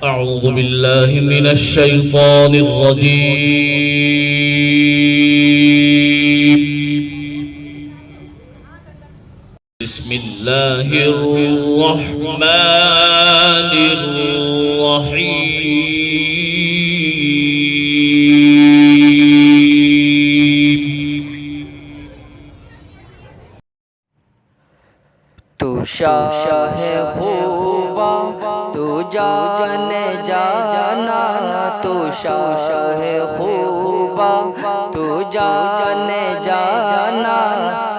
أعوذ بالله من الشيطان الرجيم. بسم الله الرحمن الرحيم. تو شاہ خوبا تو جانے جانا، تو شاہ خوبا تو جانے جانا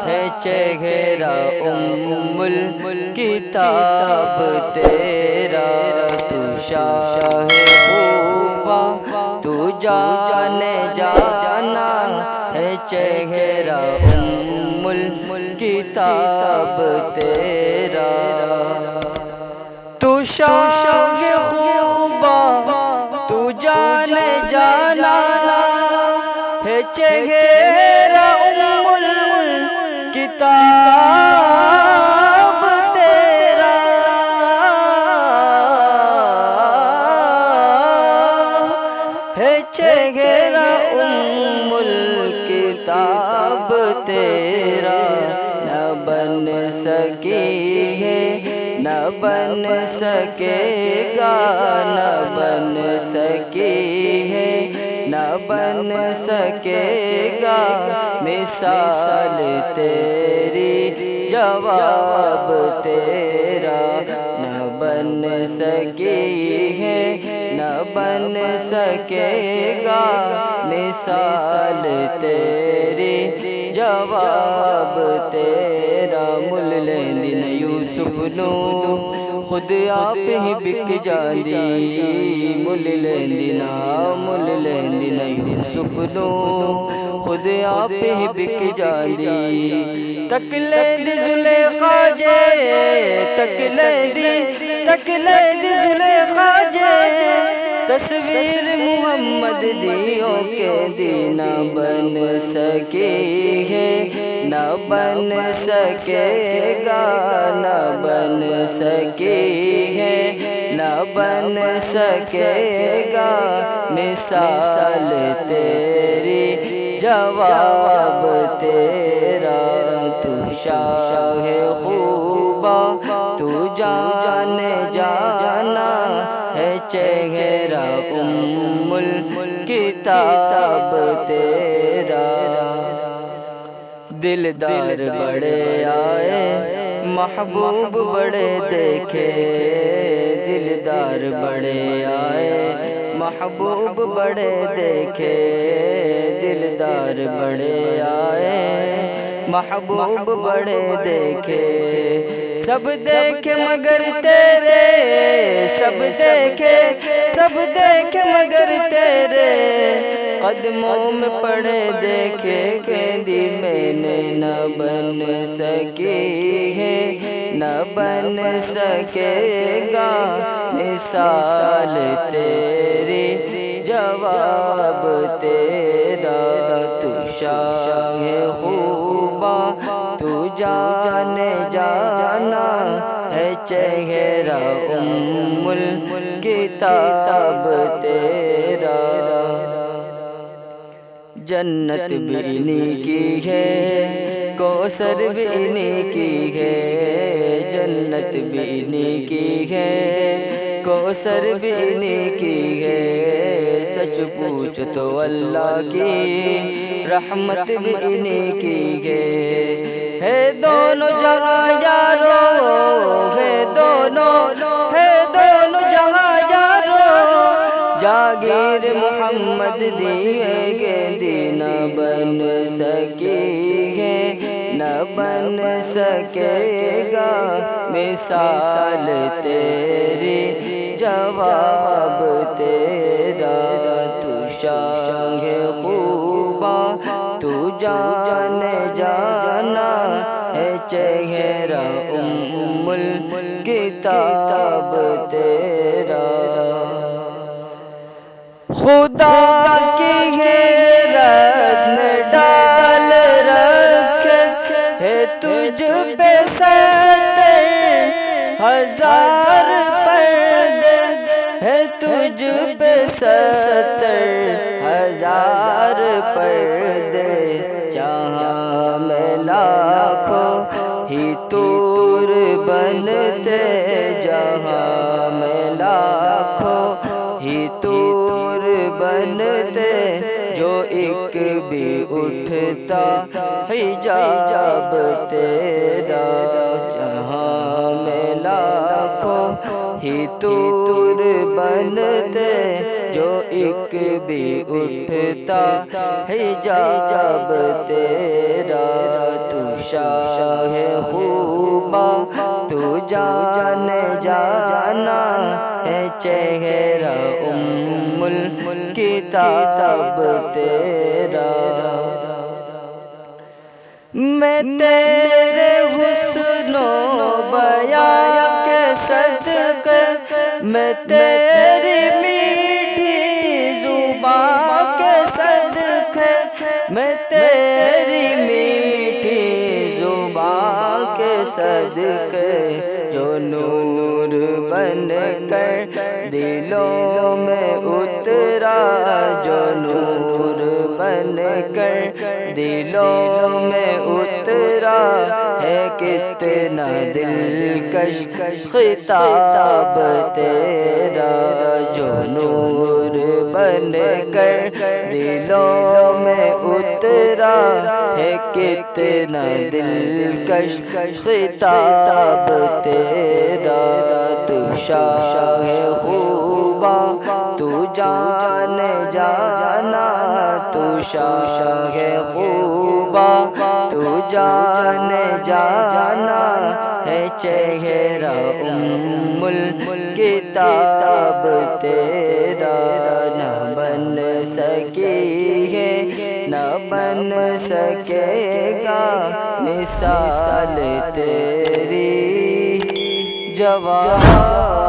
ہے چہرہ ام الکتاب تیرا. تو شاہ خوبا تو جانے جانا ہے چہرہ ام الکتاب تیرا. تو شاہ خوبا تو جانے جانا ہے چہرہ ام الکتاب تیرا. ہے چہرہ ام الکتاب تیرا. نہ بن سکی ہے نہ بن سکے گا، نہ بن سکی ہے نہ بن سکے گا مثال تیری جواب تیرا. نہ بن سکی ہے نہ بن سکے گا مثال تیری جواب تیرا. مل لیندی یوسف نو خود آپ ہی بک جاندی، مل لیندی نا یوسف نو خود آپ ہی بک جاندی. تک لیندی زلیخا جے تک لیندی زلیخا جے تصویر محمد دیو کے دی. نہ بن سکی ہے نہ بن سکے گا، نہ بن سکی ہے نہ بن سکے گا مثال تیری جواب تیرا. تو شاہ خوبا تو جانے جانا ہے چہرہ ام الکتاب تیرا. دلدار بڑے آئے محبوب بڑے دیکھے، دلدار بڑے آئے محبوب بڑے دیکھے، دلدار بڑے آئے محبوب بڑے دیکھے. سب دیکھے مگر تیرے، سب دیکھے مگر تیرے قدموں میں پڑے دیکھے کہ دی میں نے. نہ بن سکی ہے نہ بن سکے گا مثال تیری جواب تیرا. تو شاہ خوبا تو جانے جانا ہے چہرہ ام الکتاب تیرا. جنت بھی انہی کی ہے کوثر بھی انہی کی ہے، جنت بھی انہی کی ہے کوثر بھی انہی کی ہے. سچ پوچھ تو اللہ کی رحمت بھی انہی کی ہے دونوں جہاں یارو، ہے دونوں جہاں یارو. جاگیر محمد دیے گے دی. نہ بن سکی ہے نہ بن سکے گا مثال تیری جواب تیرا. تو شاہ خوبا تو جانے جانا ہے چہرہ ام الکتاب تیرا. خدا کی غیرت نے ڈال رکھے ہے تجھ پہ 70,000 پردے ہے 70,000 پردے، جہاں میں لاکھوں ہی طور بنتے، جہاں میں لاکھوں ہی طور بنتے، جو ایک بھی اٹھتا حجاب تیرا، جہاں میں لاکھوں ہی طور بنتے، جو ایک بھی اٹھتا حجاب تیرا، تو شاہ خوباں تو جان جانا ہے، چہرہ ام الکتاب تیرا، میں تیرے حسن و بیاں کے صدقے، میں تیری میٹھی زبان کے صدقے، میں تیری میٹھی زبان کے صدقے، جو نور بن کر دلوں میں اترا، جو نور بن کر دلوں میں اترا، ہے کتنا دلکش خطاب تیرا، جو نور بن کر دلوں میں اترا، ہے کتنا دلکش خطاب تیرا، تو شاہ خوباں تو جان جانا، تو شاہ خوباں تو جان جانا ہے، چہرہ ام الکتاب تیرا، نہ بن سکی ہے نہ بن سکے گا مثال تیری جواب